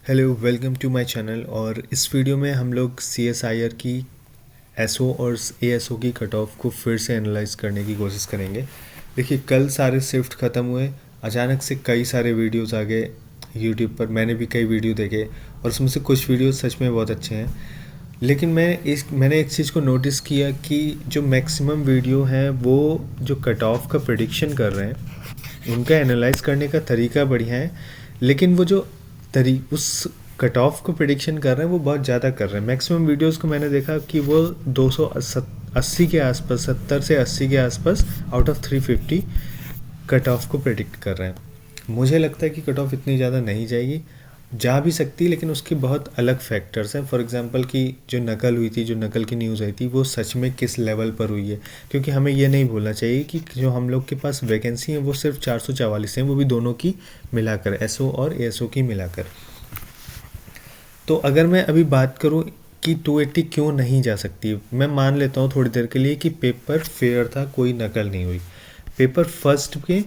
Hello, welcome to my channel. और इस video में हम लोग CSIR की SO और ASO की कट ऑफ को फिर से एनालाइज करने की कोशिश करेंगे। देखिए, कल सारे शिफ्ट ख़त्म हुए, अचानक से कई सारे वीडियोस आ गए यूट्यूब पर। मैंने भी कई वीडियो देखे और उसमें से कुछ वीडियो सच में बहुत अच्छे हैं, लेकिन मैंने एक चीज़ को नोटिस किया कि जो मैक्सिमम वीडियो हैं वो जो कट ऑफ का प्रेडिक्शन कर रहे हैं, उनका एनालाइज करने का तरीका बढ़िया है, लेकिन वो जो उस कट ऑफ को प्रेडिक्शन कर रहे हैं वो बहुत ज़्यादा कर रहे हैं। मैक्सिमम वीडियोस को मैंने देखा कि वो 280 के आसपास, 70 से 80 के आसपास आउट ऑफ 350 कट ऑफ को प्रेडिक्ट कर रहे हैं। मुझे लगता है कि कट ऑफ इतनी ज़्यादा नहीं जाएगी, जा भी सकती है, लेकिन उसके बहुत अलग फैक्टर्स हैं। फॉर एग्जांपल कि जो नकल हुई थी, जो नकल की न्यूज़ आई थी, वो सच में किस लेवल पर हुई है, क्योंकि हमें ये नहीं भूलना चाहिए कि जो हम लोग के पास वैकेंसी है वो सिर्फ 444 हैं, वो भी दोनों की मिलाकर, SO और ASO की मिलाकर। तो अगर मैं अभी बात करूं कि 280 क्यों नहीं जा सकती, मैं मान लेता हूं थोड़ी देर के लिए कि पेपर फेयर था, कोई नकल नहीं हुई। पेपर फर्स्ट के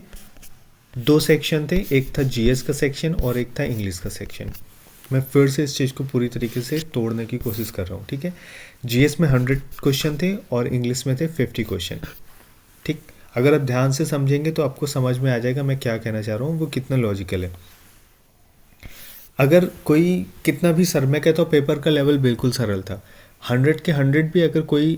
2 सेक्शन थे, एक था GS का सेक्शन और एक था इंग्लिश का सेक्शन। मैं फिर से इस चीज़ को पूरी तरीके से तोड़ने की कोशिश कर रहा हूँ, ठीक है। GS में 100 क्वेश्चन थे और इंग्लिश में थे 50 क्वेश्चन, ठीक। अगर आप ध्यान से समझेंगे तो आपको समझ में आ जाएगा मैं क्या कहना चाह रहा हूँ, वो कितना लॉजिकल है। अगर कोई कितना भी मैं कहता हूँ पेपर का लेवल बिल्कुल सरल था। 100 के 100 भी अगर कोई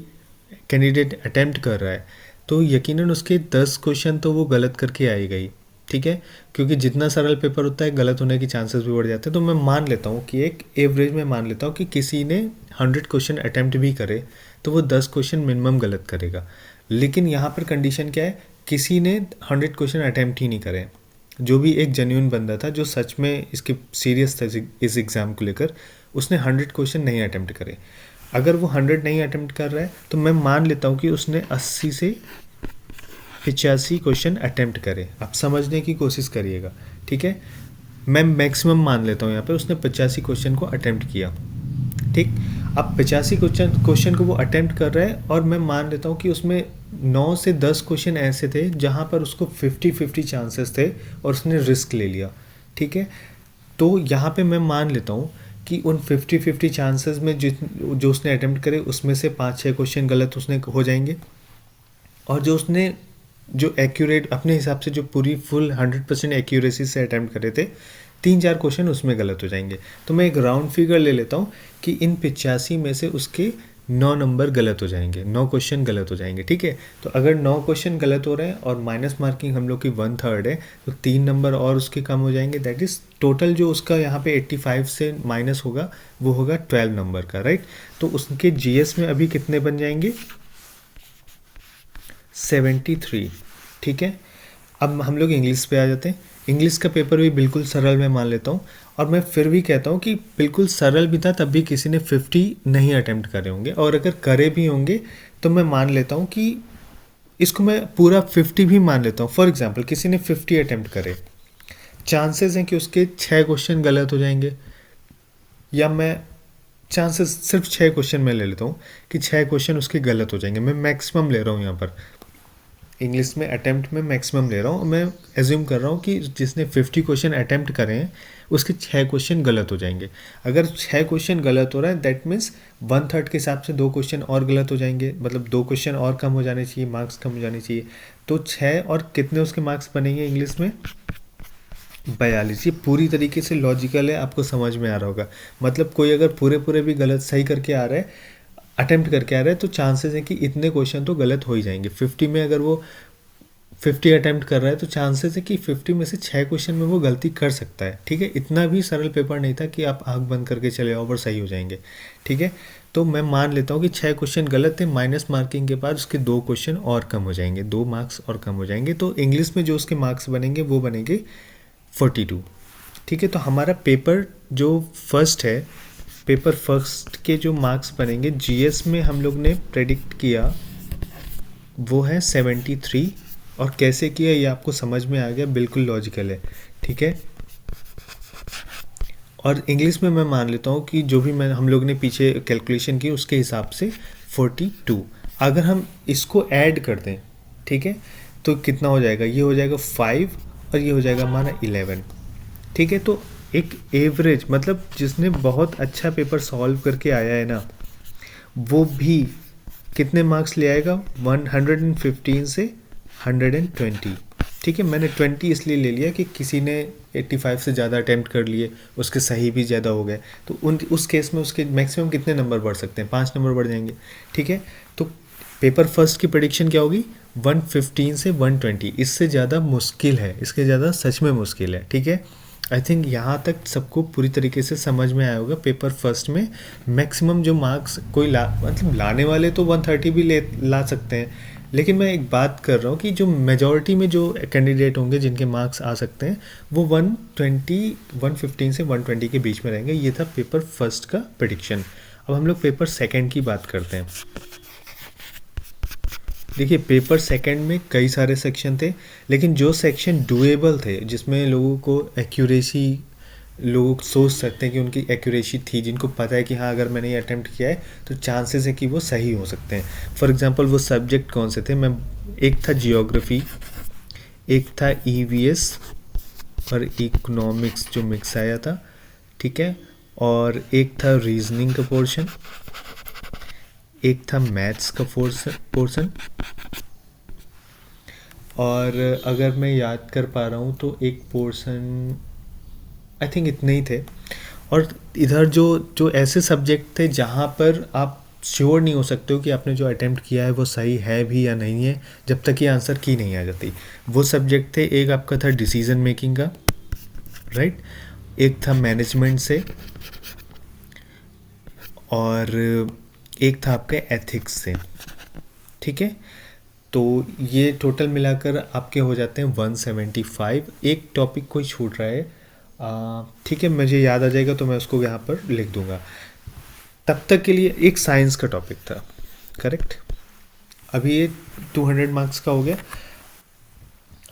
कैंडिडेट अटेम्प्ट कर रहा है तो यकीनन उसके 10 क्वेश्चन तो वो गलत करके आएगा ही, ठीक है। क्योंकि जितना सरल पेपर होता है गलत होने के चांसेस भी बढ़ जाते हैं। तो मैं मान लेता हूँ कि एक एवरेज में मान लेता हूँ कि किसी ने 100 क्वेश्चन अटैम्प्ट भी करे तो वो 10 क्वेश्चन मिनिमम गलत करेगा। लेकिन यहाँ पर कंडीशन क्या है, किसी ने 100 क्वेश्चन अटैम्प्ट ही नहीं करे। जो भी एक जेन्युइन बंदा था, जो सच में इसके सीरियस था इस एग्ज़ाम को लेकर, उसने 100 क्वेश्चन नहीं अटैम्प्ट करे। अगर वो 100 नहीं अटैम्प्ट कर रहा है तो मैं मान लेता हूँ कि उसने 80 से 85 क्वेश्चन अटैम्प्ट करे। आप समझने की कोशिश करिएगा, ठीक है। मैं मैक्सिमम मान लेता हूँ यहाँ पे उसने 85 क्वेश्चन को अटैम्प्ट किया, ठीक। अब 85 क्वेश्चन को वो अटैम्प्ट कर रहा है और मैं मान लेता हूँ कि उसमें 9 से 10 क्वेश्चन ऐसे थे जहाँ पर उसको 50-50 चांसेस थे और उसने रिस्क ले लिया, ठीक है। तो यहाँ पे मैं मान लेता हूँ कि उन 50-50 चांसेस में जो उसने अटैम्प्ट करे उसमें से 5-6 क्वेश्चन गलत उसने हो जाएंगे, और जो उसने जो एक्यूरेट अपने हिसाब से जो पूरी फुल 100% एक्यूरेसी से अटैम्प्ट करे थे, 3-4 क्वेश्चन उसमें गलत हो जाएंगे। तो मैं एक राउंड फिगर ले लेता हूँ कि इन 85 में से उसके 9 नंबर गलत हो जाएंगे, 9 क्वेश्चन गलत हो जाएंगे, ठीक है। तो अगर 9 क्वेश्चन गलत हो रहे हैं और माइनस मार्किंग हम लोग की 1/3 है, तो 3 नंबर और उसके कम हो जाएंगे। दैट इज़ टोटल जो उसका यहाँ पे 85 से माइनस होगा वो होगा 12 नंबर का, राइट। तो उसके GS में अभी कितने बन जाएंगे, 73, ठीक है। अब हम लोग इंग्लिश पे आ जाते हैं। इंग्लिश का पेपर भी बिल्कुल सरल मैं मान लेता हूँ, और मैं फिर भी कहता हूँ कि बिल्कुल सरल भी था तब भी किसी ने 50 नहीं अटैम्प्ट करे होंगे, और अगर करे भी होंगे तो मैं मान लेता हूँ कि इसको मैं पूरा 50 भी मान लेता हूँ। फॉर एग्जांपल किसी ने 50 अटैम्प्ट करे, चांसेस हैं कि उसके 6 क्वेश्चन गलत हो जाएंगे, या मैं चांसेस सिर्फ 6 क्वेश्चन में ले लेता हूँ कि 6 क्वेश्चन उसके गलत हो जाएंगे। मैं मैक्सिमम ले रहा हूँ यहाँ पर, इंग्लिश में अटैम्प्ट में मैक्सिमम ले रहा हूँ। मैं एज्यूम कर रहा हूँ कि जिसने 50 क्वेश्चन अटैम्प्ट करे हैं उसके 6 क्वेश्चन गलत हो जाएंगे। अगर 6 क्वेश्चन गलत हो रहा है दैट मीन्स 1/3 के हिसाब से 2 क्वेश्चन और गलत हो जाएंगे, मतलब 2 क्वेश्चन और कम हो जाने चाहिए, मार्क्स कम हो जाने चाहिए। तो 6 और कितने उसके मार्क्स बनेंगे इंग्लिश में, 42। ये पूरी तरीके से लॉजिकल है, आपको समझ में आ रहा होगा। मतलब कोई अगर पूरे भी गलत सही करके आ रहा है, अटेम्प्ट करके आ रहा है, तो चांसेस है कि इतने क्वेश्चन तो गलत हो ही जाएंगे। 50 में अगर वो 50 अटैम्प्ट कर रहा है तो चांसेस है कि 50 में से 6 क्वेश्चन में वो गलती कर सकता है, ठीक है। इतना भी सरल पेपर नहीं था कि आप आँख बंद करके चले आओ और सही हो जाएंगे, ठीक है। तो मैं मान लेता हूँ कि 6 क्वेश्चन गलत थे, माइनस मार्किंग के बाद उसके 2 क्वेश्चन और कम हो जाएंगे, 2 मार्क्स और कम हो जाएंगे। तो इंग्लिश में जो उसके मार्क्स बनेंगे वो बनेंगे 42, ठीक है। तो हमारा पेपर जो फर्स्ट है, पेपर फर्स्ट के जो मार्क्स बनेंगे GS में हम लोग ने प्रेडिक्ट किया वो है 73, और कैसे किया ये आपको समझ में आ गया, बिल्कुल लॉजिकल है, ठीक है। और इंग्लिश में मैं मान लेता हूँ कि जो भी हम लोग ने पीछे कैलकुलेशन की उसके हिसाब से 42। अगर हम इसको ऐड कर दें, ठीक है, तो कितना हो जाएगा, ये हो जाएगा 5 और ये हो जाएगा हमारा 11, ठीक है। तो एक एवरेज मतलब जिसने बहुत अच्छा पेपर सॉल्व करके आया है ना, वो भी कितने मार्क्स ले आएगा, 115 से 120। ठीक है, मैंने 20 इसलिए ले लिया कि किसी ने 85 से ज़्यादा अटैम्प्ट कर लिए, उसके सही भी ज़्यादा हो गए, तो उस केस में उसके मैक्सिमम कितने नंबर बढ़ सकते हैं, 5 नंबर बढ़ जाएंगे। ठीक है, तो पेपर फर्स्ट की प्रेडिक्शन क्या होगी, 115 से 120, इससे ज़्यादा मुश्किल है, इसके ज़्यादा सच में मुश्किल है। ठीक है, आई थिंक यहाँ तक सबको पूरी तरीके से समझ में आया होगा। पेपर फर्स्ट में मैक्सिमम जो मार्क्स कोई मतलब लाने वाले तो 130 भी ला सकते हैं, लेकिन मैं एक बात कर रहा हूँ कि जो मेजॉरिटी में जो कैंडिडेट होंगे जिनके मार्क्स आ सकते हैं वो 120 115 से 120 के बीच में रहेंगे। ये था पेपर फर्स्ट का प्रेडिक्शन। अब हम लोग पेपर सेकंड की बात करते हैं। देखिए, पेपर सेकंड में कई सारे सेक्शन थे, लेकिन जो सेक्शन डुएबल थे, जिसमें लोगों को एक्यूरेसी, लोग सोच सकते हैं कि उनकी एक्यूरेसी थी, जिनको पता है कि हाँ अगर मैंने ये अटेम्प्ट किया है तो चांसेस है कि वो सही हो सकते हैं। फॉर एग्जांपल वो सब्जेक्ट कौन से थे, मैं एक था जियोग्राफी, एक था ईवीएस और इकोनॉमिक्स जो मिक्स आया था। ठीक है, और एक था रीजनिंग का पोर्शन, एक था मैथ्स का पोर्शन, और अगर मैं याद कर पा रहा हूँ तो एक पोर्शन, आई थिंक इतने ही थे। और इधर जो जो ऐसे सब्जेक्ट थे जहाँ पर आप श्योर नहीं हो सकते हो कि आपने जो अटेम्प्ट किया है वो सही है भी या नहीं है जब तक ये आंसर की नहीं आ जाती, वो सब्जेक्ट थे। एक आपका था डिसीजन मेकिंग का, राइट, एक था मैनेजमेंट से, और एक था आपके एथिक्स से। ठीक है, तो ये टोटल मिलाकर आपके हो जाते हैं 175। एक टॉपिक कोई छूट रहा है, ठीक है, मुझे याद आ जाएगा तो मैं उसको यहाँ पर लिख दूंगा। तब तक के लिए एक साइंस का टॉपिक था, करेक्ट। अभी ये 200 मार्क्स का हो गया।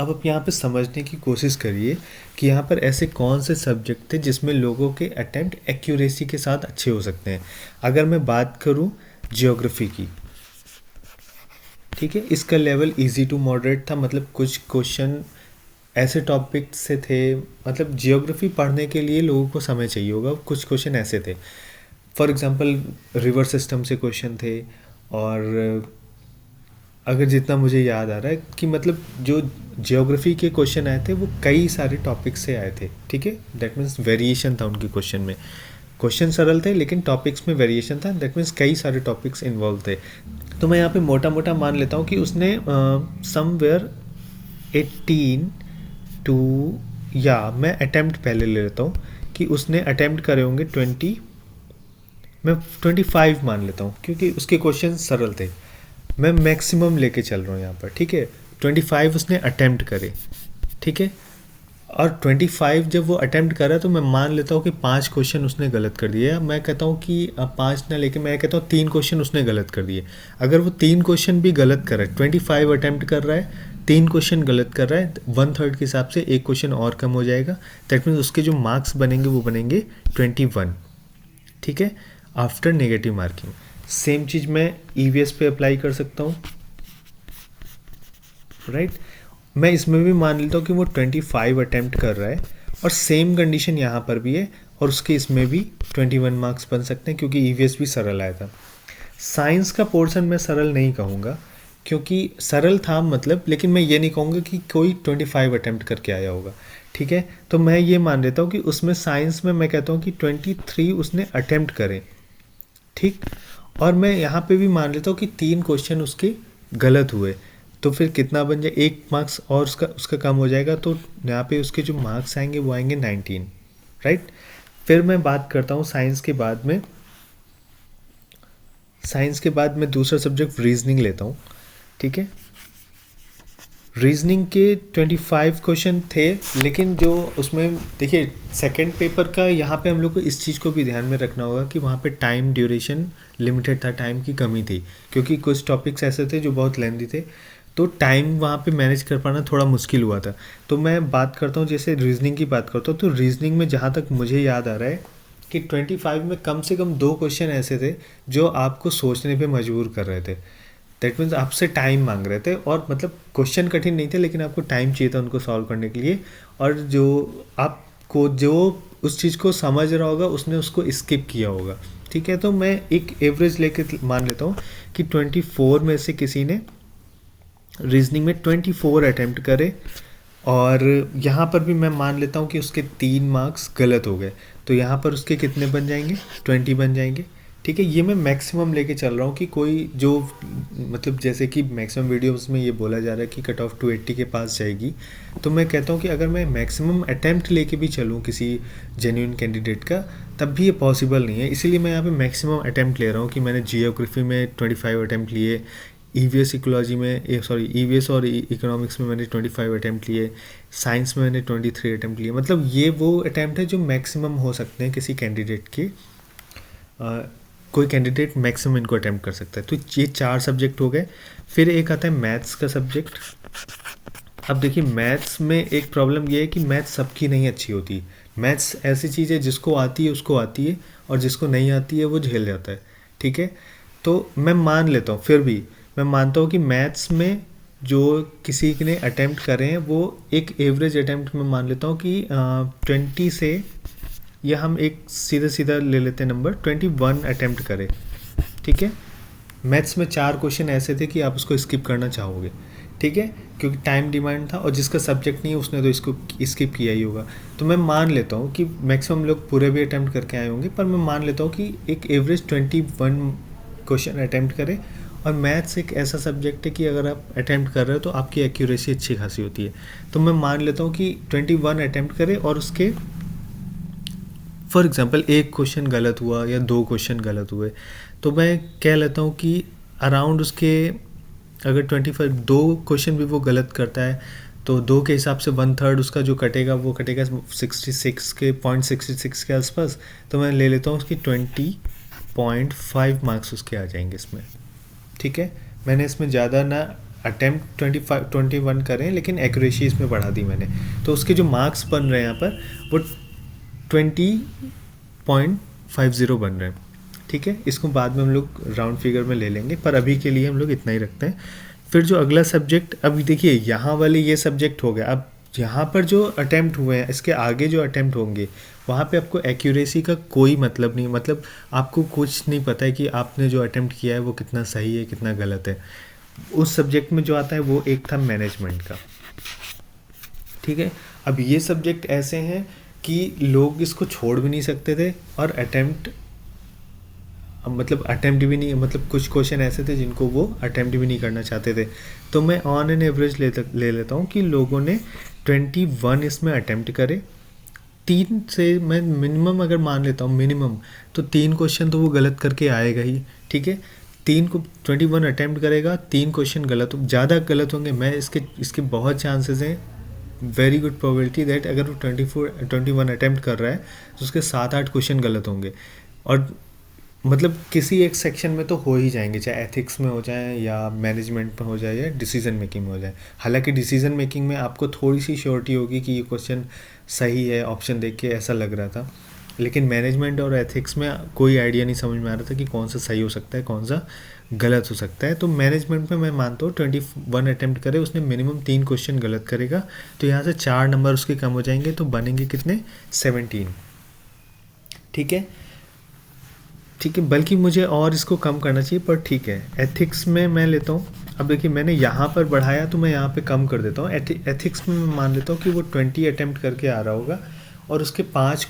अब आप यहाँ पे समझने की कोशिश करिए कि यहाँ पर ऐसे कौन से सब्जेक्ट थे जिसमें लोगों के अटेम्प्ट एक्यूरेसी के साथ अच्छे हो सकते हैं। अगर मैं बात करूँ जियोग्राफी की, ठीक है, इसका लेवल इजी टू मॉडरेट था, मतलब कुछ क्वेश्चन ऐसे टॉपिक से थे, मतलब जियोग्राफी पढ़ने के लिए लोगों को समय चाहिए होगा, कुछ क्वेश्चन ऐसे थे। फॉर एग्जांपल रिवर सिस्टम से क्वेश्चन थे, और अगर जितना मुझे याद आ रहा है कि मतलब जो जियोग्राफी के क्वेश्चन आए थे वो कई सारे टॉपिक से आए थे। ठीक है, दैट मीन्स वेरिएशन था उनके क्वेश्चन में। क्वेश्चन सरल थे लेकिन टॉपिक्स में वेरिएशन था, दैट मीन्स कई सारे टॉपिक्स इन्वॉल्व थे। तो मैं यहाँ पे मोटा मोटा मान लेता हूँ कि उसने समवेयर 18 टू, या मैं अटेम्प्ट पहले ले लेता हूँ कि उसने अटेम्प्ट करे होंगे 20, मैं 25 मान लेता हूँ क्योंकि उसके क्वेश्चन सरल थे। मैं मैक्सिमम लेके चल रहा हूँ यहाँ पर, ठीक है। 25 उसने अटेम्प्ट करे, ठीक है, और 25 जब वो अटेम्प्ट करा तो मैं मान लेता हूँ कि 5 क्वेश्चन उसने गलत कर दिए, या मैं कहता हूँ कि 5 ना लेके मैं कहता हूँ 3 क्वेश्चन उसने गलत कर दिए। अगर वो 3 क्वेश्चन भी गलत कर रहा है, 25 अटेम्प्ट कर रहा है, 3 क्वेश्चन गलत कर रहा है, 1/3 के हिसाब से एक क्वेश्चन और कम हो जाएगा। दैट मीन्स उसके जो मार्क्स बनेंगे वो बनेंगे 21, ठीक है, आफ्टर नेगेटिव मार्किंग। सेम चीज़ मैं ईवीएस पे अप्लाई कर सकता हूँ, राइट। मैं इसमें भी मान लेता हूँ कि वो 25 अटेम्प्ट कर रहा है, और सेम कंडीशन यहाँ पर भी है, और उसके इसमें भी 21 मार्क्स बन सकते हैं क्योंकि ईवीएस भी सरल आया था। साइंस का पोर्शन मैं सरल नहीं कहूँगा क्योंकि सरल था मतलब, लेकिन मैं ये नहीं कहूँगा कि कोई 25 अटेम्प्ट करके आया होगा, ठीक है। तो मैं ये मान लेता हूँ कि उसमें साइंस में मैं कहता हूँ कि 23 उसने अटेम्प्ट करे, ठीक। और मैं यहाँ पे भी मान लेता हूँ कि 3 क्वेश्चन उसके गलत हुए, तो फिर कितना बन जाए, 1 मार्क्स और उसका उसका कम हो जाएगा, तो यहाँ पे उसके जो मार्क्स आएंगे वो आएंगे 19, राइट। फिर मैं बात करता हूँ साइंस के बाद में, साइंस के बाद मैं दूसरा सब्जेक्ट रीजनिंग लेता हूँ, ठीक है। रीजनिंग के 25 क्वेश्चन थे, लेकिन जो उसमें देखिए सेकंड पेपर का, यहाँ पे हम लोग को इस चीज़ को भी ध्यान में रखना होगा कि वहाँ पे टाइम ड्यूरेशन लिमिटेड था, टाइम की कमी थी, क्योंकि कुछ टॉपिक्स ऐसे थे जो बहुत लेंदी थे, तो टाइम वहाँ पे मैनेज कर पाना थोड़ा मुश्किल हुआ था। तो मैं बात करता हूँ, जैसे रीजनिंग की बात करता हूँ, तो रीजनिंग में जहाँ तक मुझे याद आ रहा है कि 25 में कम से कम 2 क्वेश्चन ऐसे थे जो आपको सोचने पे मजबूर कर रहे थे। दैट मीन्स आपसे टाइम मांग रहे थे, और मतलब क्वेश्चन कठिन नहीं थे लेकिन आपको टाइम चाहिए था उनको सॉल्व करने के लिए, और जो आप को जो उस चीज़ को समझ रहा होगा उसने उसको स्किप किया होगा, ठीक है। तो मैं एक एवरेज लेके मान लेता हूँ कि 24 में से किसी ने रीजनिंग में 24 अटैम्प्ट करे, और यहाँ पर भी मैं मान लेता हूँ कि उसके 3 मार्क्स गलत हो गए, तो यहाँ पर उसके कितने बन जाएंगे, 20 बन जाएंगे, ठीक है। ये मैं मैक्सिमम लेके चल रहा हूँ कि कोई जो मतलब जैसे कि मैक्सिमम वीडियोस में ये बोला जा रहा है कि कट ऑफ 280 के पास जाएगी, तो मैं कहता हूँ कि अगर मैं मैक्सिमम अटैम्प्ट लेके भी चलूँ किसी जेन्युइन कैंडिडेट का, तब भी ये पॉसिबल नहीं है। इसीलिए मैं यहाँ पे मैक्सिमम अटैम्प्ट ले रहा हूँ कि मैंने जियोग्राफी में 25 अटैम्प्ट लिए, ईवीएस इकोलॉजी में ईवीएस और इकोनॉमिक्स में मैंने 25 अटैम्प्ट लिए, साइंस में मैंने 23 अटैम्प्ट लिए। मतलब ये वो अटैम्प्ट है जो मैक्सिमम हो सकते हैं किसी कैंडिडेट के, कोई कैंडिडेट मैक्सिमम इनको अटैम्प्ट कर सकता है। तो ये 4 सब्जेक्ट हो गए। फिर एक आता है मैथ्स का सब्जेक्ट। अब देखिए मैथ्स में एक प्रॉब्लम ये है कि मैथ्स सबकी नहीं अच्छी होती। मैथ्स ऐसी चीज़ है जिसको आती है उसको आती है, और जिसको नहीं आती है वो झेल जाता है, ठीक है। तो मैं मान लेता हूँ, फिर भी मैं मानता हूँ कि मैथ्स में जो किसी ने अटैम्प्ट करे हैं वो एक एवरेज अटैम्प्ट में मान लेता हूँ कि 20 से, या हम एक सीधा सीधा ले लेते हैं नंबर 21 अटैम्प्ट करे, ठीक है। मैथ्स में 4 क्वेश्चन ऐसे थे कि आप उसको स्किप करना चाहोगे, ठीक है, क्योंकि टाइम डिमांड था, और जिसका सब्जेक्ट नहीं है उसने तो इसको स्किप किया ही होगा। तो मैं मान लेता हूँ कि मैक्सिमम लोग पूरे भी अटैम्प्ट करके आए होंगे, पर मैं मान लेता हूँ कि एक एवरेज 21 क्वेश्चन अटैम्प्ट करें। और मैथ्स एक ऐसा सब्जेक्ट है कि अगर आप अटैम्प्ट कर रहे हो तो आपकी एक्यूरेसी अच्छी खासी होती है। तो मैं मान लेता हूँ कि 21 अटैम्प्ट करें, और उसके फॉर एग्ज़ाम्पल एक क्वेश्चन गलत हुआ या 2 क्वेश्चन गलत हुए, तो मैं कह लेता हूँ कि अराउंड उसके, अगर 25 2 क्वेश्चन भी वो गलत करता है तो 2 के हिसाब से 1/3 उसका जो कटेगा वो कटेगा 66 के 0.66 के आसपास। तो मैं ले लेता हूँ उसकी 20.5 मार्क्स उसके आ जाएंगे इसमें, ठीक है। मैंने इसमें ज़्यादा ना अटैम्प्ट 21 करें, लेकिन एक्यूरेसी इसमें बढ़ा दी मैंने, तो उसके जो मार्क्स बन रहे हैं यहाँ पर वो 20.50 बन रहे हैं, ठीक है। इसको बाद में हम लोग राउंड फिगर में ले लेंगे, पर अभी के लिए हम लोग इतना ही रखते हैं। फिर जो अगला सब्जेक्ट, अभी देखिए यहाँ वाले ये सब्जेक्ट हो गया। अब यहाँ पर जो अटैम्प्ट हुए हैं, इसके आगे जो अटैम्प्ट होंगे वहाँ पे आपको एक्यूरेसी का कोई मतलब नहीं, मतलब आपको कुछ नहीं पता है कि आपने जो अटैम्प्ट किया है वो कितना सही है कितना गलत है। उस सब्जेक्ट में जो आता है वो एक था मैनेजमेंट का, ठीक है। अब ये सब्जेक्ट ऐसे हैं कि लोग इसको छोड़ भी नहीं सकते थे, और अटैम्प्ट भी नहीं, मतलब कुछ क्वेश्चन ऐसे थे जिनको वो अटैम्प्ट भी नहीं करना चाहते थे। तो मैं ऑन एन एवरेज ले लेता हूँ कि लोगों ने 21 इसमें अटैम्प्ट करे। 3 से मैं मिनिमम अगर मान लेता हूँ मिनिमम, तो 3 क्वेश्चन तो वो गलत करके आएगा ही, ठीक है। 21 अटैम्प्ट करेगा, 3 क्वेश्चन गलत, ज़्यादा गलत होंगे, मैं इसके बहुत चांसेस हैं, वेरी गुड प्रोबेबिलिटी दैट अगर वो 21 अटैम्प्ट कर रहा है तो उसके 7-8 क्वेश्चन गलत होंगे। और मतलब किसी एक सेक्शन में तो हो ही जाएंगे, चाहे एथिक्स में हो जाए या मैनेजमेंट में हो जाए या डिसीजन मेकिंग में हो जाए। हालांकि डिसीजन मेकिंग में आपको थोड़ी सी श्योरिटी होगी कि ये क्वेश्चन सही है, ऑप्शन देख के ऐसा लग रहा था, लेकिन मैनेजमेंट और एथिक्स में कोई आइडिया नहीं समझ में आ रहा था कि कौन सा सही हो सकता है कौन सा गलत हो सकता है। तो मैनेजमेंट में मैं मानता हूँ 21 अटैम्प्ट करे, उसने मिनिमम 3 क्वेश्चन गलत करेगा, तो यहाँ से 4 नंबर उसके कम हो जाएंगे, तो बनेंगे कितने, 17, ठीक है। ठीक है, बल्कि मुझे और इसको कम करना चाहिए, पर ठीक है। एथिक्स में मैं लेता हूँ, अब देखिए मैंने यहाँ पर बढ़ाया तो मैं यहाँ पे कम कर देता हूँ। एथिक्स में मैं मान लेता हूँ कि वो 20 अटैम्प्ट करके आ रहा होगा, और उसके 6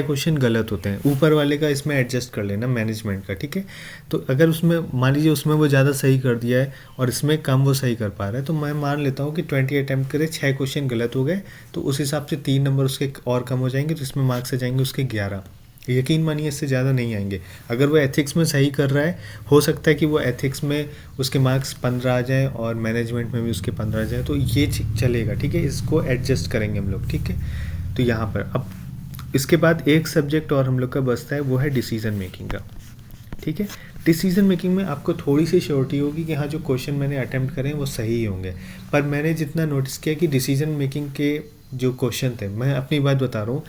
क्वेश्चन गलत होते हैं। ऊपर वाले का इसमें एडजस्ट कर लेना मैनेजमेंट का, ठीक है। तो अगर उसमें मान लीजिए उसमें वो ज़्यादा सही कर दिया है और इसमें कम वो सही कर पा रहा है, तो मैं मान लेता हूँ कि 20 अटैम्प्ट करे, 6 क्वेश्चन गलत हो गए, तो उस हिसाब से 3 नंबर उसके और कम हो जाएंगे, तो इसमें मार्क्स आ जाएंगे उसके 11। यकीन मानिए इससे ज़्यादा नहीं आएंगे। अगर वो एथिक्स में सही कर रहा है, हो सकता है कि वो एथिक्स में उसके मार्क्स 15 आ जाएँ और मैनेजमेंट में भी उसके 15 आ जाए, तो ये चलेगा, ठीक है। इसको एडजस्ट करेंगे हम लोग, ठीक है। तो यहाँ पर अब इसके बाद एक सब्जेक्ट और हम लोग का बचता है, वो है डिसीजन मेकिंग का, ठीक है। डिसीजन मेकिंग में आपको थोड़ी सी श्योरिटी होगी कि हाँ जो क्वेश्चन मैंने अटैम्प्ट करे हैं वो सही ही होंगे, पर मैंने जितना नोटिस किया कि डिसीजन मेकिंग के जो क्वेश्चन थे, मैं अपनी बात बता रहा हूँ,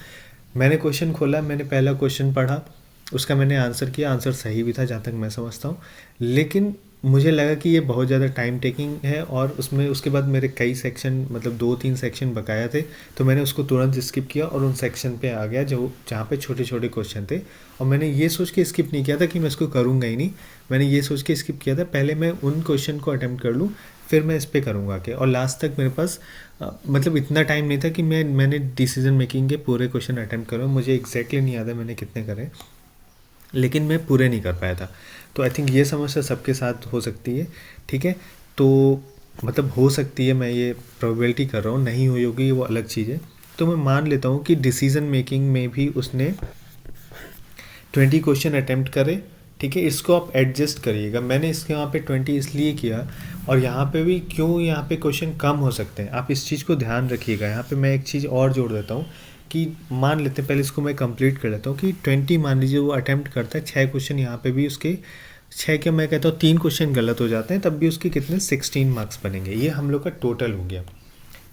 मैंने क्वेश्चन खोला, मैंने पहला क्वेश्चन पढ़ा, उसका मैंने आंसर किया, आंसर सही भी था जहाँ तक मैं समझता हूँ, लेकिन मुझे लगा कि ये बहुत ज़्यादा टाइम टेकिंग है और उसमें उसके बाद मेरे कई सेक्शन मतलब 2-3 सेक्शन बकाया थे, तो मैंने उसको तुरंत स्किप किया और उन सेक्शन पे आ गया जो जहाँ पे छोटे छोटे क्वेश्चन थे। और मैंने ये सोच के स्किप नहीं किया था कि मैं इसको करूँगा ही नहीं, मैंने ये सोच के स्किप किया था पहले मैं उन क्वेश्चन को अटैम्प्ट कर लूँ, फिर मैं इस पे करूँगा आके। और लास्ट तक मेरे पास मतलब इतना टाइम नहीं था कि मैंने डिसीजन मेकिंग के पूरे क्वेश्चन अटैम्प्ट करूँ। मुझे एग्जैक्टली नहीं याद है मैंने कितने करे, लेकिन मैं पूरे नहीं कर पाया था। तो आई थिंक ये समस्या सबके साथ हो सकती है, ठीक है। तो मतलब हो सकती है, मैं ये प्रोबेबिलिटी कर रहा हूँ, नहीं हुई होगी वो अलग चीज़ है। तो मैं मान लेता हूँ कि डिसीजन मेकिंग में भी उसने 20 क्वेश्चन अटैम्प्ट करे, ठीक है। इसको आप एडजस्ट करिएगा, मैंने इसके यहाँ पे 20 इसलिए किया, और यहाँ पे भी क्यों यहाँ पे क्वेश्चन कम हो सकते हैं, आप इस चीज़ को ध्यान रखिएगा। यहाँ पे मैं एक चीज़ और जोड़ देता हूँ कि मान लेते हैं, पहले इसको मैं कंप्लीट कर लेता हूँ कि 20 मान लीजिए वो अटैम्प्ट करता है, 6 क्वेश्चन यहाँ पे भी उसके 6 के मैं कहता हूँ 3 क्वेश्चन गलत हो जाते हैं, तब भी उसके कितने 16 मार्क्स बनेंगे। ये हम लोग का टोटल हो गया,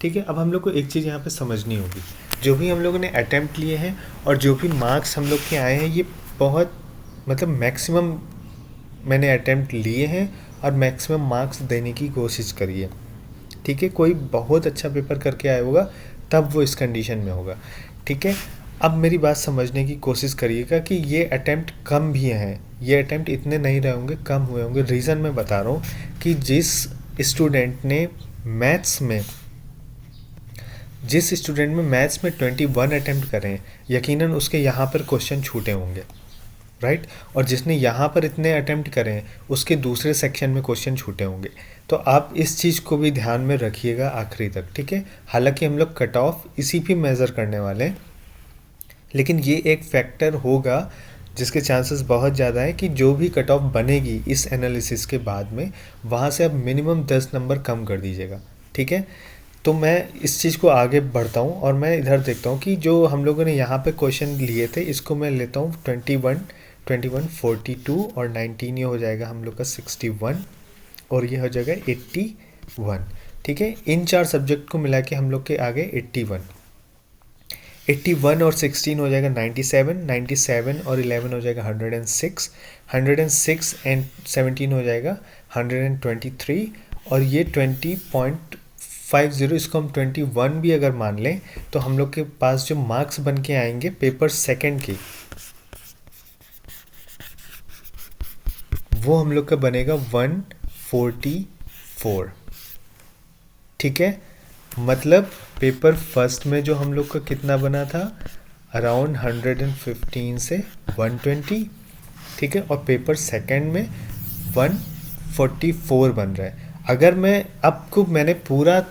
ठीक है। अब हम लोग को एक चीज़ यहाँ पे समझनी होगी, जो भी हम लोगों ने अटैम्प्ट लिए हैं और जो भी मार्क्स हम लोग के आए हैं, ये बहुत मतलब मैक्सिमम मैंने अटैम्प्ट लिए हैं और मैक्सिमम मार्क्स देने की कोशिश करी है, ठीक है। कोई बहुत अच्छा पेपर करके आया होगा तब वो इस कंडीशन में होगा, ठीक है। अब मेरी बात समझने की कोशिश करिएगा कि ये अटैम्प्ट कम भी हैं, ये अटैम्प्ट इतने नहीं रहे होंगे, कम हुए होंगे। रीज़न मैं बता रहा हूँ कि जिस स्टूडेंट में मैथ्स में 21 अटैम्प्ट करें, यकीनन उसके यहाँ पर क्वेश्चन छूटे होंगे, राइट। और जिसने यहाँ पर इतने अटैम्प्ट करें उसके दूसरे सेक्शन में क्वेश्चन छूटे होंगे। तो आप इस चीज़ को भी ध्यान में रखिएगा आखिरी तक, ठीक है। हालांकि हम लोग कट ऑफ इसी पे मेज़र करने वाले हैं, लेकिन ये एक फैक्टर होगा जिसके चांसेस बहुत ज़्यादा है कि जो भी कट ऑफ बनेगी इस एनालिसिस के बाद में, वहाँ से आप मिनिमम 10 नंबर कम कर दीजिएगा, ठीक है। तो मैं इस चीज़ को आगे बढ़ता हूँ और मैं इधर देखता हूँ कि जो हम लोगों ने यहाँ पे क्वेश्चन लिए थे, इसको मैं लेता हूँ 21, 42 और 19, ये हो जाएगा हम लोग का 61 और ये हो जाएगा 81, ठीक है। इन 4 सब्जेक्ट को मिला के हम लोग के आगे 81 और 16 हो जाएगा 97 और 11 हो जाएगा 106 एंड 17 हो जाएगा 123 और ये 20.50, इसको हम 21 भी अगर मान लें तो हम लोग के पास जो मार्क्स बन के आएंगे पेपर सेकंड की, वो हम लोग का बनेगा 144, ठीक है। मतलब पेपर फर्स्ट में जो हम लोग का कितना बना था, अराउंड 115 से 120, ठीक है। और पेपर सेकंड में 144 बन रहा है। अगर मैं आपको मैंने पूरा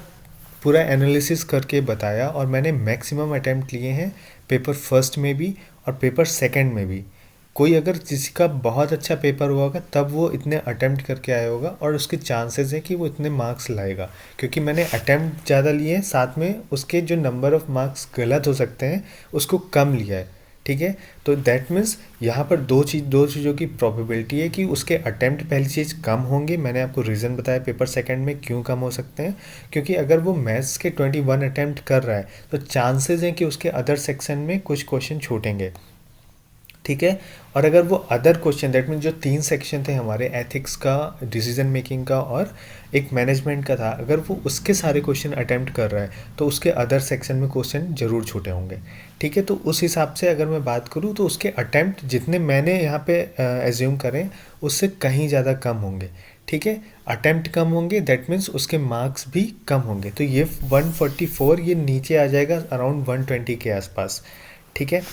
एनालिसिस करके बताया और मैंने मैक्सिमम अटैम्प्ट लिए हैं पेपर फर्स्ट में भी और पेपर सेकंड में भी। कोई अगर किसी का बहुत अच्छा पेपर हुआ होगा तब वो इतने अटैम्प्ट करके आया होगा और उसके चांसेस हैं कि वो इतने मार्क्स लाएगा, क्योंकि मैंने अटैम्प्ट ज़्यादा लिए हैं, साथ में उसके जो नंबर ऑफ़ मार्क्स गलत हो सकते हैं उसको कम लिया है, ठीक है। तो दैट मीन्स यहाँ पर दो चीज़ों की प्रोबेबिलिटी है कि उसके अटैम्प्ट पहली चीज़ कम होंगे। मैंने आपको रीज़न बताया पेपर सेकंड में क्यों कम हो सकते हैं, क्योंकि अगर वो मैथ्स के 21 अटैम्प्ट कर रहा है तो चांसेस हैं कि उसके अदर सेक्शन में कुछ क्वेश्चन छूटेंगे, ठीक है। और अगर वो अदर क्वेश्चन, दैट मीन जो 3 सेक्शन थे हमारे, एथिक्स का, डिसीजन मेकिंग का और एक मैनेजमेंट का था, अगर वो उसके सारे क्वेश्चन अटैम्प्ट कर रहा है तो उसके अदर सेक्शन में क्वेश्चन ज़रूर छूटे होंगे, ठीक है। तो उस हिसाब से अगर मैं बात करूँ तो उसके अटैम्प्ट जितने मैंने यहाँ पे एज्यूम करें उससे कहीं ज़्यादा कम होंगे, ठीक है। अटैम्प्ट कम होंगे, दैट मीन्स उसके मार्क्स भी कम होंगे। तो ये 144 ये नीचे आ जाएगा अराउंड 120 के आसपास, ठीक है।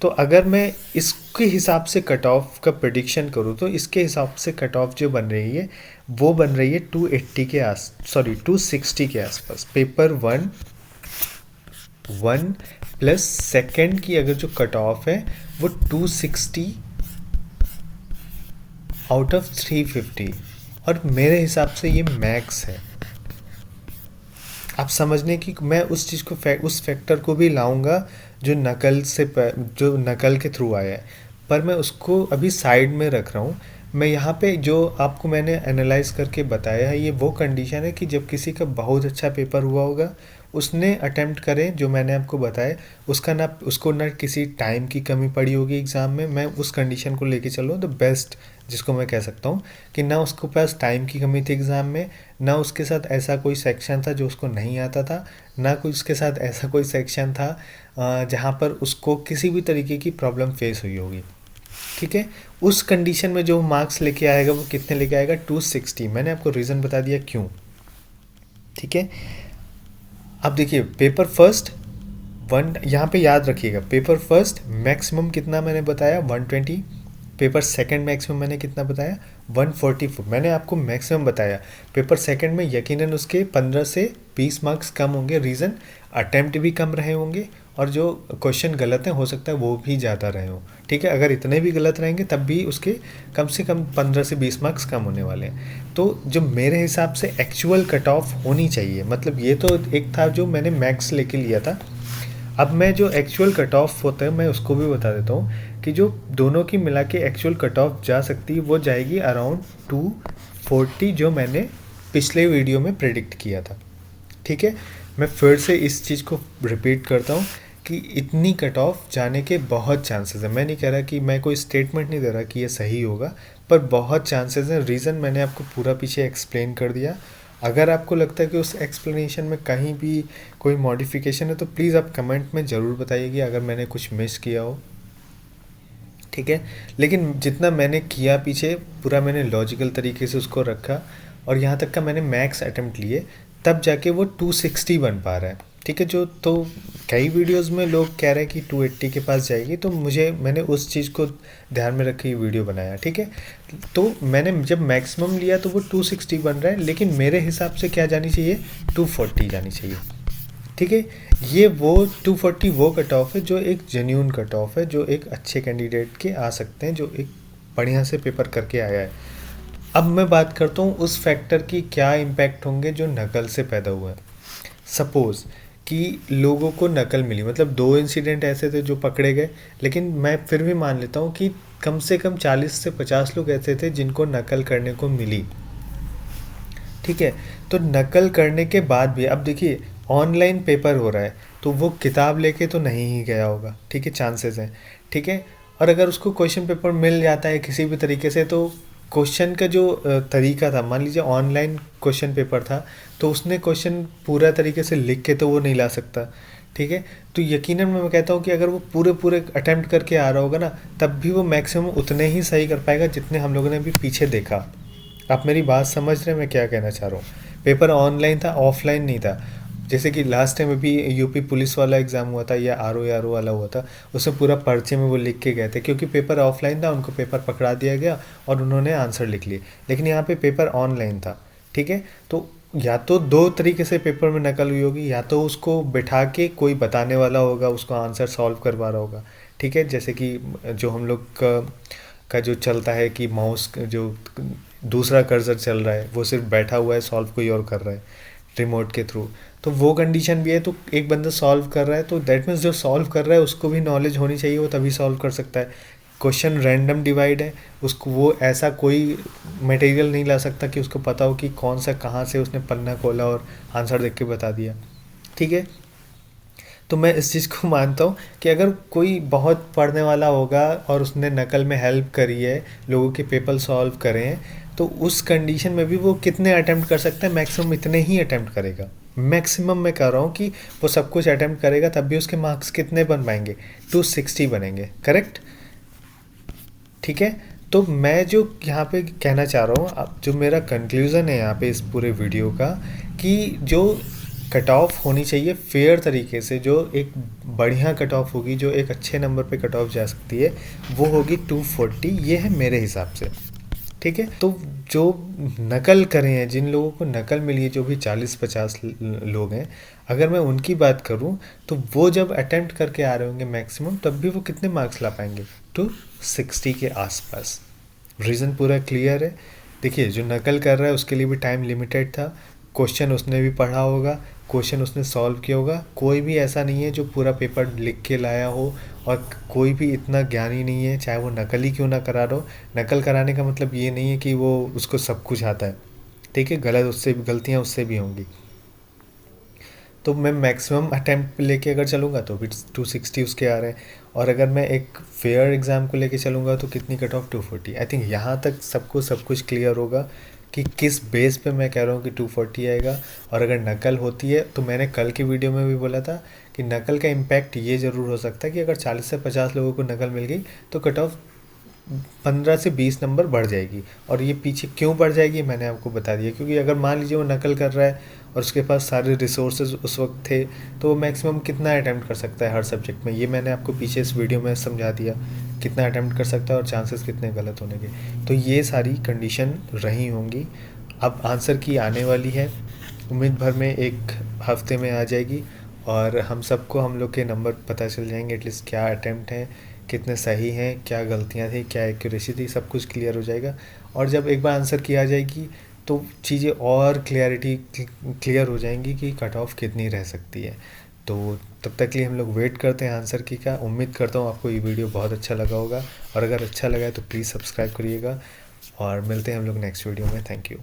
तो अगर मैं इसके हिसाब से कट ऑफ का प्रेडिक्शन करूँ तो इसके हिसाब से कट ऑफ जो बन रही है वो बन रही है 260 के आसपास। पेपर 1 प्लस सेकंड की अगर जो कट ऑफ है वो 260 आउट ऑफ 350, और मेरे हिसाब से ये मैक्स है। आप समझने की मैं उस चीज़ को उस फैक्टर को भी लाऊंगा जो नकल के थ्रू आया है, पर मैं उसको अभी साइड में रख रहा हूँ। मैं यहाँ पे जो आपको मैंने एनालाइज करके बताया है, ये वो कंडीशन है कि जब किसी का बहुत अच्छा पेपर हुआ होगा उसने अटेम्प्ट करें जो मैंने आपको बताया, उसको ना किसी टाइम की कमी पड़ी होगी एग्ज़ाम में। मैं उस कंडीशन को लेके चल रहा हूँ, द बेस्ट जिसको मैं कह सकता हूँ कि ना उसको पास टाइम की कमी थी एग्ज़ाम में, ना उसके साथ ऐसा कोई सेक्शन था जो उसको नहीं आता था, ना कोई उसके साथ ऐसा कोई सेक्शन था जहाँ पर उसको किसी भी तरीके की प्रॉब्लम फेस हुई होगी। ठीक है, उस कंडीशन में जो मार्क्स लेके आएगा वो कितने लेके आएगा? 260। मैंने आपको रीज़न बता दिया क्यों। ठीक है, अब देखिए पेपर फर्स्ट यहाँ पे याद रखिएगा, पेपर फर्स्ट मैक्सिमम कितना मैंने बताया? 120। पेपर सेकंड मैक्सिमम मैंने कितना बताया? 144। मैंने आपको मैक्सिमम बताया। पेपर सेकंड में यकीनन उसके 15 से 20 मार्क्स कम होंगे। रीज़न, अटेम्प्ट भी कम रहे होंगे और जो क्वेश्चन गलत हैं हो सकता है वो भी ज़्यादा रहे हों। ठीक है, अगर इतने भी गलत रहेंगे तब भी उसके कम से कम 15 से 20 मार्क्स कम होने वाले हैं। तो जो मेरे हिसाब से एक्चुअल कट ऑफ होनी चाहिए, मतलब ये तो एक था जो मैंने मैक्स लेके लिया था। अब मैं जो एक्चुअल कट ऑफ होता है मैं उसको भी बता देता हूँ कि जो दोनों की मिला के एक्चुअल कट ऑफ जा सकती है वो जाएगी अराउंड 240, जो मैंने पिछले वीडियो में प्रेडिक्ट किया था। ठीक है, मैं फिर से इस चीज़ को रिपीट करता हूँ कि इतनी कट ऑफ जाने के बहुत चांसेस हैं। मैं नहीं कह रहा कि मैं कोई स्टेटमेंट नहीं दे रहा कि ये सही होगा, पर बहुत चांसेस हैं। रीज़न मैंने आपको पूरा पीछे एक्सप्लेन कर दिया। अगर आपको लगता है कि उस एक्सप्लेनेशन में कहीं भी कोई मॉडिफिकेशन है तो प्लीज़ आप कमेंट में ज़रूर बताइएगा अगर मैंने कुछ मिस किया हो। ठीक है, लेकिन जितना मैंने किया पीछे पूरा मैंने लॉजिकल तरीके से उसको रखा और यहाँ तक का मैंने मैक्स अटेम्प्ट लिए, तब जाके वो 260 बन पा रहा है। ठीक है, जो तो कई वीडियोस में लोग कह रहे हैं कि 280 के पास जाएगी, तो मैंने उस चीज़ को ध्यान में रख के ये वीडियो बनाया। ठीक है, तो मैंने जब मैक्सिमम लिया तो वो 260 बन रहा है, लेकिन मेरे हिसाब से क्या जानी चाहिए? 240 जानी चाहिए। ठीक है, ये वो 240 वो कट ऑफ है जो एक जेन्यून कट ऑफ है, जो एक अच्छे कैंडिडेट के आ सकते हैं, जो एक बढ़िया से पेपर करके आया है। अब मैं बात करता हूँ उस फैक्टर की क्या इम्पैक्ट होंगे जो नकल से पैदा हुआ है। सपोज़ कि लोगों को नकल मिली, मतलब 2 इंसिडेंट ऐसे थे जो पकड़े गए, लेकिन मैं फिर भी मान लेता हूँ कि कम से कम 40 से 50 लोग ऐसे थे जिनको नकल करने को मिली। ठीक है, तो नकल करने के बाद भी अब देखिए ऑनलाइन पेपर हो रहा है तो वो किताब लेके तो नहीं ही गया होगा। ठीक है, चांसेस हैं। ठीक है, और अगर उसको क्वेश्चन पेपर मिल जाता है किसी भी तरीके से, तो क्वेश्चन का जो तरीका था, मान लीजिए ऑनलाइन क्वेश्चन पेपर था तो उसने क्वेश्चन पूरा तरीके से लिख के तो वो नहीं ला सकता। ठीक है, तो यकीनन मैं कहता हूँ कि अगर वो पूरे पूरे अटेम्प्ट करके आ रहा होगा ना, तब भी वो मैक्सिमम उतने ही सही कर पाएगा जितने हम लोगों ने अभी पीछे देखा। आप मेरी बात समझ रहे हैं मैं क्या कहना चाह रहा हूँ? पेपर ऑनलाइन था, ऑफलाइन नहीं था। जैसे कि लास्ट टाइम अभी यूपी पुलिस वाला एग्ज़ाम हुआ था या आर ओ वाला हुआ था, उसमें पूरा पर्चे में वो लिख के गए थे, क्योंकि पेपर ऑफलाइन था उनको पेपर पकड़ा दिया गया और उन्होंने आंसर लिख लिए। लेकिन यहाँ पे पेपर ऑनलाइन था। ठीक है, तो या तो 2 तरीके से पेपर में नकल हुई होगी, या तो उसको बिठा के कोई बताने वाला होगा, उसको आंसर सॉल्व करवा रहा होगा। ठीक है, जैसे कि जो हम लोग का जो चलता है कि माउस जो दूसरा कर्सर चल रहा है वो सिर्फ बैठा हुआ है, सॉल्व कोई और कर रहा है रिमोट के थ्रू, तो वो कंडीशन भी है। तो एक बंदा सॉल्व कर रहा है तो दैट मीन्स जो सॉल्व कर रहा है उसको भी नॉलेज होनी चाहिए, वो तभी सॉल्व कर सकता है। क्वेश्चन रैंडम डिवाइड है, उसको वो ऐसा कोई मटेरियल नहीं ला सकता कि उसको पता हो कि कौन सा कहाँ से उसने पन्ना खोला और आंसर देख के बता दिया। ठीक है, तो मैं इस चीज़ को मानता हूँ कि अगर कोई बहुत पढ़ने वाला होगा और उसने नकल में हेल्प करी है, लोगों के पेपर सॉल्व करे हैं, तो उस कंडीशन में भी वो कितने अटेम्प्ट कर सकता है? मैक्सिमम इतने ही अटेम्प्ट करेगा। मैक्सिमम मैं कह रहा हूँ कि वो सब कुछ अटेम्प्ट करेगा, तब भी उसके मार्क्स कितने बन पाएंगे? 260 बनेंगे। करेक्ट? ठीक है, तो मैं जो यहाँ पे कहना चाह रहा हूँ, अब जो मेरा कंक्लूज़न है यहाँ पे इस पूरे वीडियो का, कि जो कट ऑफ होनी चाहिए फेयर तरीके से, जो एक बढ़िया कट ऑफ होगी, जो एक अच्छे नंबर पे कट ऑफ जा सकती है, वो होगी 240। ये है मेरे हिसाब से। ठीक है, तो जो नकल करें हैं, जिन लोगों को नकल मिली है, जो भी 40-50 लोग हैं, अगर मैं उनकी बात करूं तो वो जब अटेम्प्ट करके आ रहे होंगे मैक्सिमम, तब भी वो कितने मार्क्स ला पाएंगे? 260 के आसपास। रीज़न पूरा क्लियर है। देखिए, जो नकल कर रहा है उसके लिए भी टाइम लिमिटेड था, क्वेश्चन उसने भी पढ़ा होगा, क्वेश्चन उसने सॉल्व किया होगा। कोई भी ऐसा नहीं है जो पूरा पेपर लिख के लाया हो, और कोई भी इतना ज्ञानी नहीं है, चाहे वो नकल ही क्यों ना करा रहा हो। नकल कराने का मतलब ये नहीं है कि वो उसको सब कुछ आता है। ठीक है, गलतियाँ उससे भी होंगी। तो मैं मैक्सिमम अटैम्प्ट लेके अगर चलूँगा तो भी 260 उसके आ रहे हैं, और अगर मैं एक फेयर एग्ज़ाम को लेके चलूँगा तो कितनी कट ऑफ 240। आई थिंक यहाँ तक सबको सब कुछ क्लियर होगा कि किस बेस पे मैं कह रहा हूँ कि 240 आएगा। और अगर नकल होती है तो मैंने कल की वीडियो में भी बोला था कि नकल का इम्पैक्ट ये ज़रूर हो सकता है कि अगर 40 से 50 लोगों को नकल मिल गई तो कट ऑफ 15 से 20 नंबर बढ़ जाएगी। और ये पीछे क्यों बढ़ जाएगी मैंने आपको बता दिया, क्योंकि अगर मान लीजिए वो नकल कर रहा है और उसके पास सारे रिसोर्सेज उस वक्त थे तो वो मैक्सिमम कितना अटैम्प्ट कर सकता है हर सब्जेक्ट में, ये मैंने आपको पीछे इस वीडियो में समझा दिया कितना अटैम्प्ट कर सकता है और चांसेस कितने गलत होने के। तो ये सारी कंडीशन रही होंगी। अब आंसर की आने वाली है, उम्मीद भर में एक हफ्ते में आ जाएगी, और हम सबको हम लोग के नंबर पता चल जाएंगे एटलीस्ट क्या अटैम्प्ट हैं, कितने सही हैं, क्या गलतियां थी, क्या एक्यूरेसी थी, सब कुछ क्लियर हो जाएगा। और जब एक बार आंसर की आ जाएगी तो चीज़ें और क्लियर हो जाएंगी कि कट ऑफ कितनी रह सकती है। तो तब तक के लिए हम लोग वेट करते हैं आंसर की का। उम्मीद करता हूँ आपको ये वीडियो बहुत अच्छा लगा होगा, और अगर अच्छा लगा है तो प्लीज़ सब्सक्राइब करिएगा, और मिलते हैं हम लोग नेक्स्ट वीडियो में। Thank you.